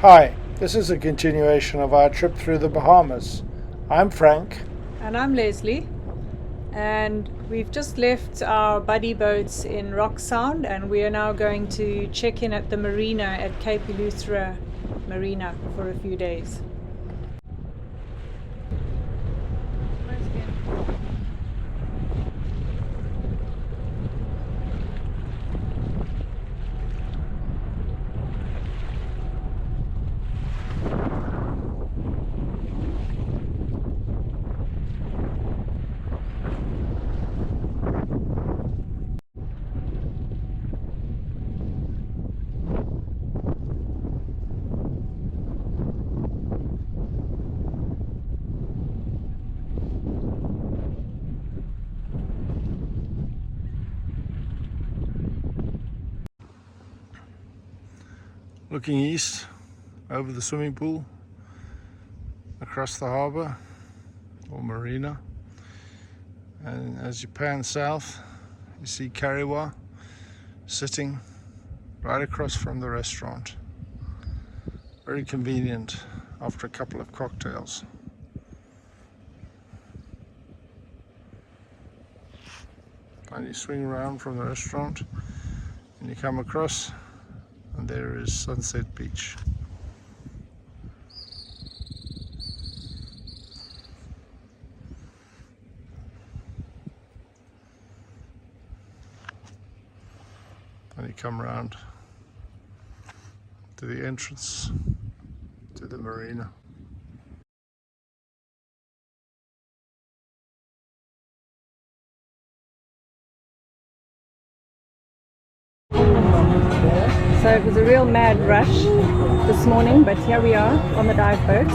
Hi, this is a continuation of our trip through the Bahamas. I'm Frank. And I'm Leslie. And we've just left our buddy boats in Rock Sound, and we are now going to check in at the marina at Cape Eleuthera Marina for a few days. Looking east over the swimming pool, across the harbour or marina, and as you pan south you see Kariwa sitting right across from the restaurant. Very convenient after a couple of cocktails. And you swing around from the restaurant and you come across, and there is Sunset Beach. And you come around to the entrance to the marina. So it was a real mad rush this morning, but here we are on the dive boat.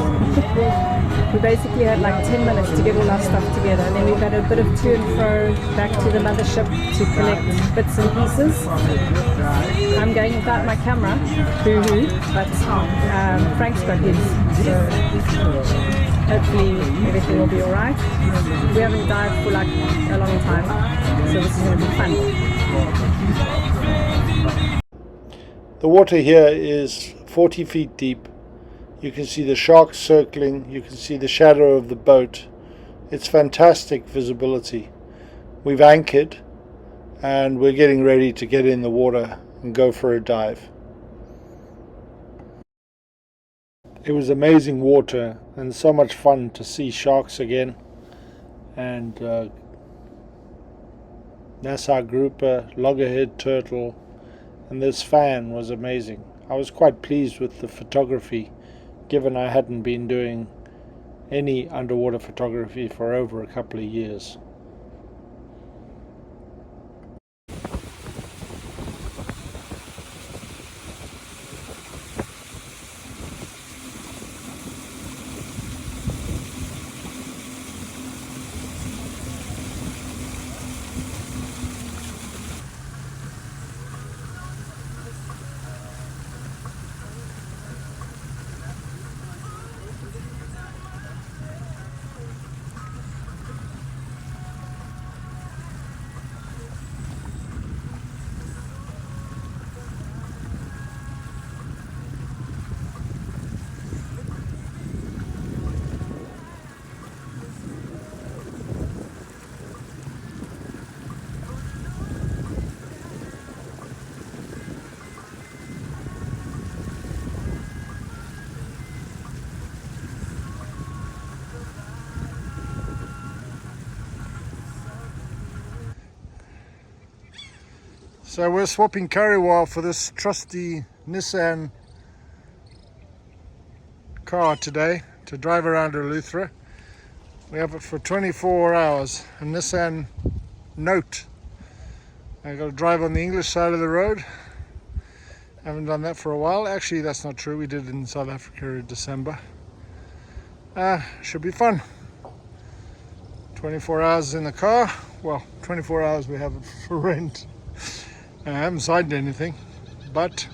We basically had like 10 minutes to get all our stuff together, and then we've had a bit of to and fro back to the mothership to collect bits and pieces. I'm going without my camera, boo-hoo, but Frank's got his, so hopefully everything will be alright. We haven't dived for like a long time, so this is going to be fun. The water here is 40 feet deep. You can see the sharks circling, you can see the shadow of the boat. It's fantastic visibility. We've anchored and we're getting ready to get in the water and go for a dive. It was amazing water and so much fun to see sharks again, and Nassau grouper, loggerhead turtle, and this fan was amazing. I was quite pleased with the photography, given I hadn't been doing any underwater photography for over a couple of years. So we're swapping Kariwa for this trusty Nissan car today to drive around Eleuthera. We have it for 24 hours, a Nissan Note. I've got to drive on the English side of the road. Haven't done that for a while. Actually, that's not true. We did it in South Africa in December. Should be fun. 24 hours in the car. Well, 24 hours we have it for rent. I haven't signed anything, but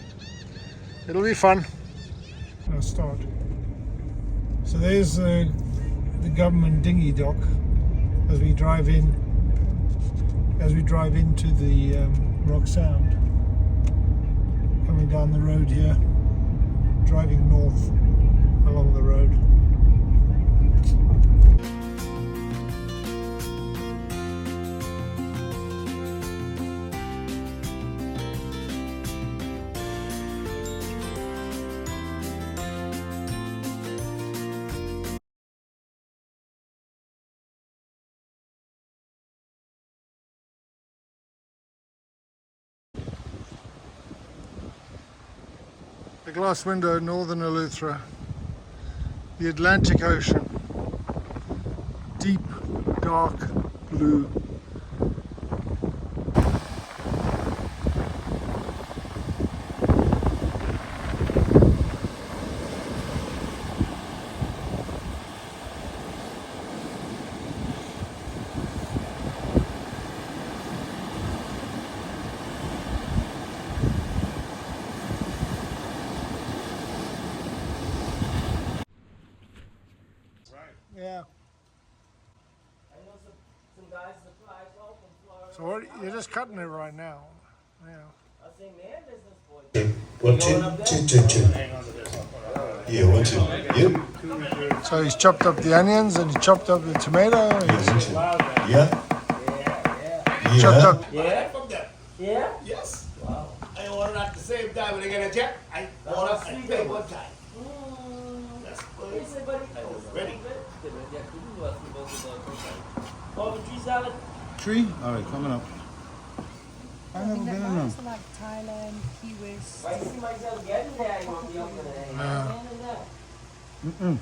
it'll be fun. I'll start. So there's the government dinghy dock as we drive into the Rock Sound. Coming down the road here. driving north along the road. The glass window, northern Eleuthera, the Atlantic Ocean, deep, dark blue. Yeah. So what, you're just cutting it right now. Yeah. 1, 2, 2, 2, 2. Yeah, 1, 2. Yep. So he's chopped up the onions and he chopped up the tomato. And he's Yeah. chopped up. Yeah? Yeah? Yes. Wow. I ordered at the same time when I get a jet. I ordered at the same one time. That's good. I was ready. Oh, the tree salad? Tree? Alright, coming up. I've never been in them. Like Thailand, Key West. I see myself getting there. I won't be up in Mm-mm.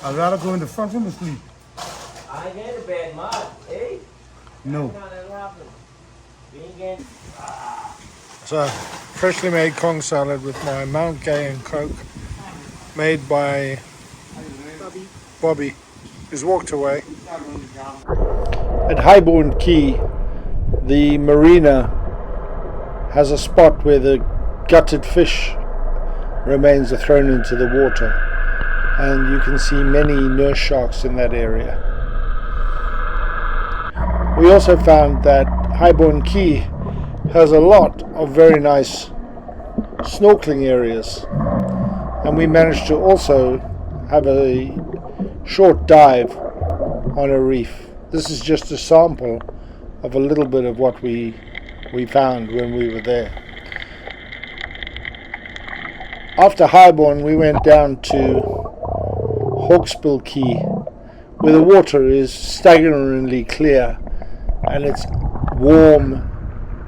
I'd rather go in the front room and sleep. I get a bad mud, eh? No. So freshly made Kong salad with my Mount Gay and Coke, made by Bobby, who's walked away. At Highborne Key, the marina has a spot where the gutted fish remains are thrown into the water, and you can see many nurse sharks in that area. We also found that Highborne Key has a lot of very nice snorkeling areas, and we managed to also have a short dive on a reef. This is just a sample of a little bit of what we found when we were there. After Highborne, we went down to Hawksbill Key, where the water is staggeringly clear and it's warm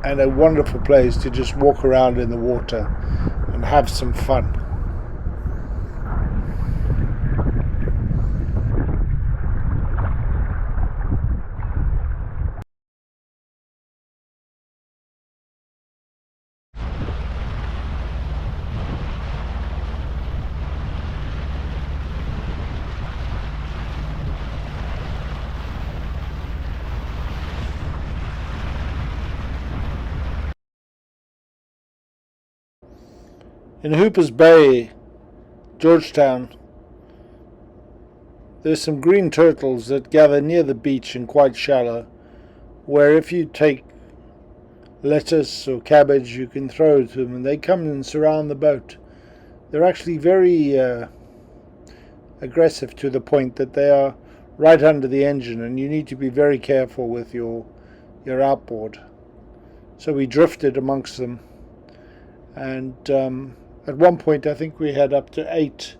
and a wonderful place to just walk around in the water and have some fun. In Hooper's Bay, Georgetown, there's some green turtles that gather near the beach and quite shallow, where if you take lettuce or cabbage you can throw it to them and they come and surround the boat. They're actually very aggressive to the point that they are right under the engine and you need to be very careful with your outboard. So we drifted amongst them, and at one point I think we had up to 8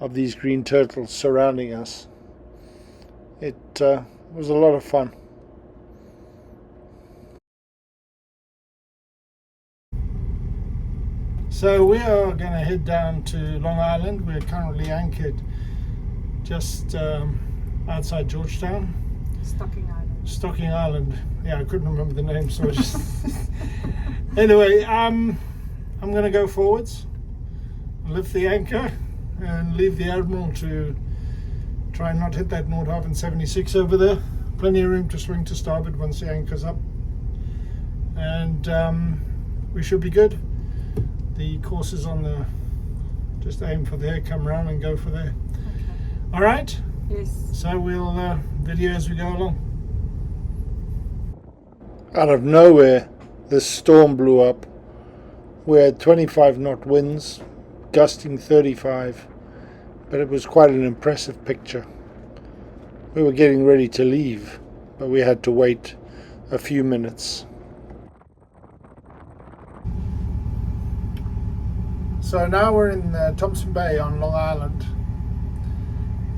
of these green turtles surrounding us. It was a lot of fun. So we are going to head down to Long Island. We're currently anchored just outside Georgetown. Stocking Island. Yeah, I couldn't remember the name, so I just... Anyway, I'm going to go forwards, lift the anchor, and leave the Admiral to try and not hit that Nordhavns N76 over there. Plenty of room to swing to starboard once the anchor's up. And we should be good. The course is on the... Just aim for there, come around and go for there. Okay. All right? Yes. So we'll video as we go along. Out of nowhere, this storm blew up. We had 25 knot winds, gusting 35, but it was quite an impressive picture. We were getting ready to leave, but we had to wait a few minutes. So now we're in Thompson Bay on Long Island,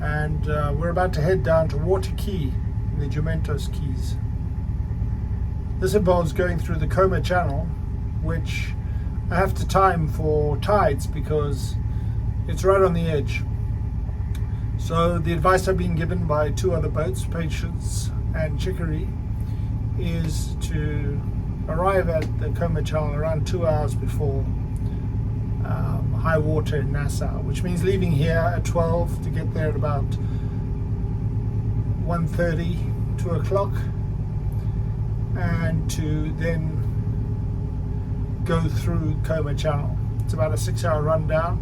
and we're about to head down to Water Key in the Jumentos Cays. This involves going through the Coma Channel, which I have to time for tides because it's right on the edge. So the advice I've been given by two other boats, Patience and Chicory, is to arrive at the Coma Channel around 2 hours before high water in Nassau, which means leaving here at 12 to get there at about 1:30, 2 o'clock, and to then go through Coma Channel. It's about a 6-hour run down.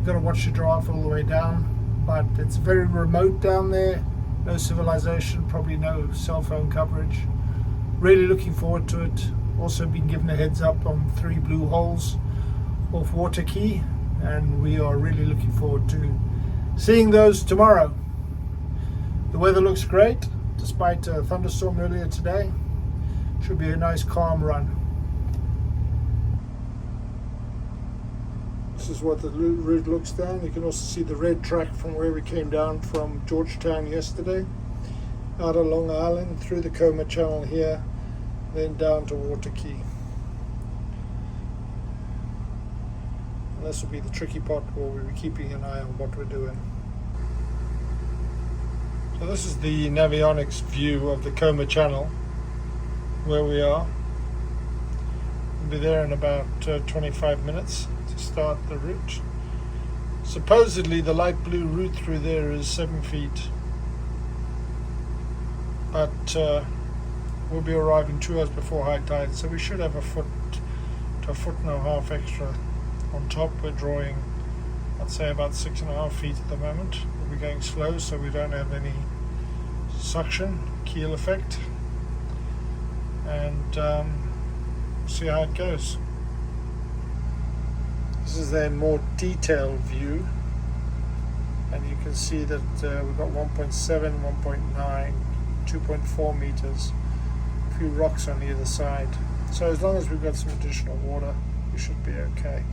Got to watch the giraffe all the way down, but it's very remote down there. No civilization, probably no cell phone coverage. Really looking forward to it. Also been given a heads up on 3 blue holes off Water Key, and we are really looking forward to seeing those tomorrow. The weather looks great despite a thunderstorm earlier today. Should be a nice calm run. This is what the route looks down. You can also see the red track from where we came down from Georgetown yesterday, out of Long Island, through the Coma Channel here, then down to Water Key. And this will be the tricky part where we'll be keeping an eye on what we're doing. So this is the Navionics view of the Coma Channel, where we are. We'll be there in about 25 minutes to start the route. Supposedly the light blue route through there is 7 feet, but we'll be arriving 2 hours before high tide, so we should have a foot to a foot and a half extra on top. We're drawing, I'd say, about 6.5 feet at the moment. We'll be going slow so we don't have any suction, keel effect, and see how it goes. This is a more detailed view, and you can see that we've got 1.7, 1.9, 2.4 meters, a few rocks on either side. So as long as we've got some additional water, we should be okay,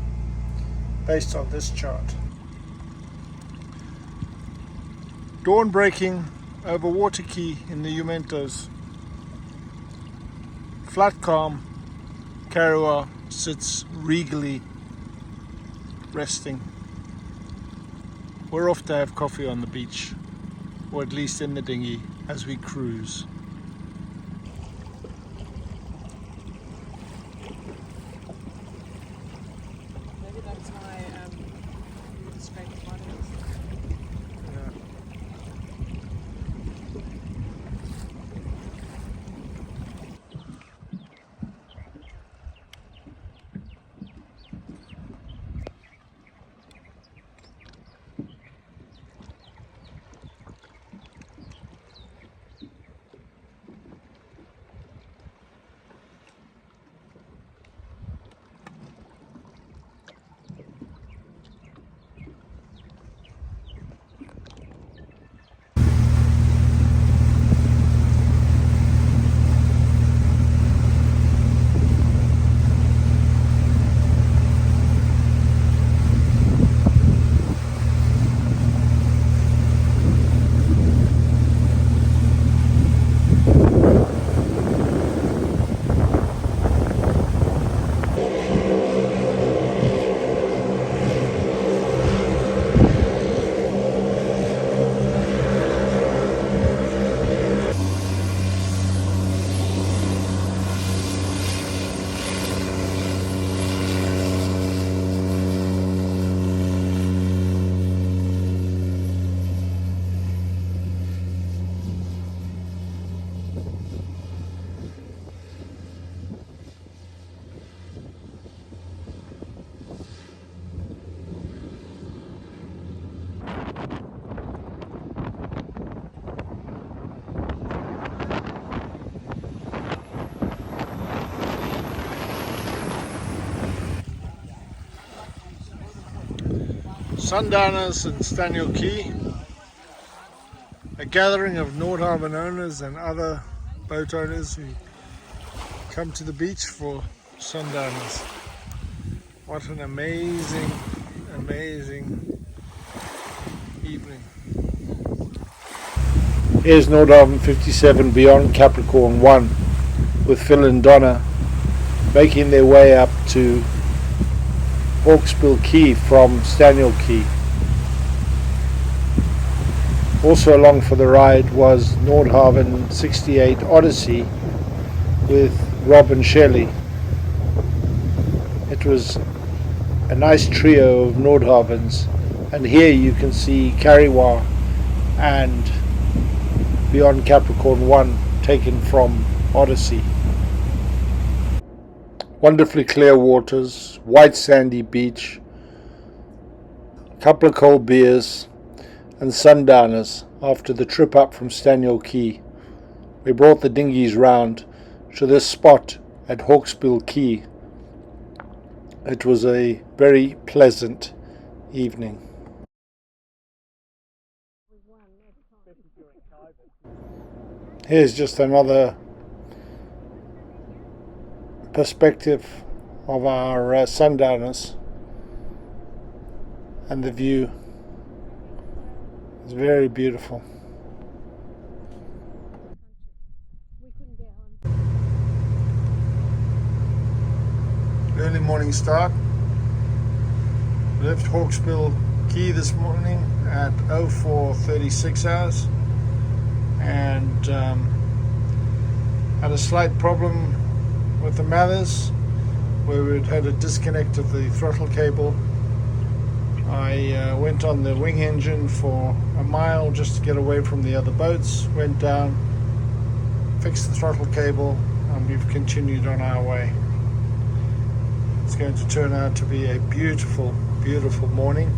based on this chart. Dawn breaking over Water Key in the Jumentos. Flat calm, Kariwa sits regally resting. We're off to have coffee on the beach, or at least in the dinghy as we cruise. Maybe that's why scraped bottom. Sundowners in Staniel Key, a gathering of Nordhavn owners and other boat owners who come to the beach for sundowners. What an amazing, amazing evening. Here's Nordhavns N57 beyond Capricorn 1 with Phil and Donna making their way up to Hawksbill Key from Staniel Key. Also along for the ride was Nordhavns N68 Odyssey with Rob and Shelley. It was a nice trio of Nordhavns, and here you can see Kariwa and Beyond Capricorn 1 taken from Odyssey. Wonderfully clear waters, white sandy beach, a couple of cold beers and sundowners after the trip up from Staniel Key. We brought the dinghies round to this spot at Hawksbill Key. It was a very pleasant evening. Here's just another perspective of our sundowners, and the view is very beautiful. Early morning start. Left Hawksbill Key this morning at 04:36 hours, and had a slight problem with the Mathers where we'd had a disconnect of the throttle cable. I went on the wing engine for a mile just to get away from the other boats, went down, fixed the throttle cable, and we've continued on our way. It's going to turn out to be a beautiful, beautiful morning.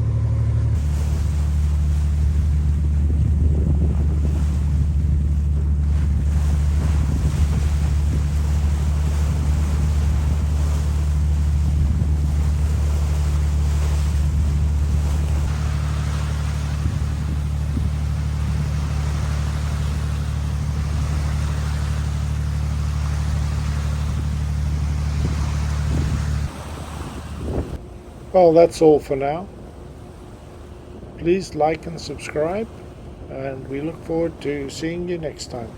Well, that's all for now. Please like and subscribe, and we look forward to seeing you next time.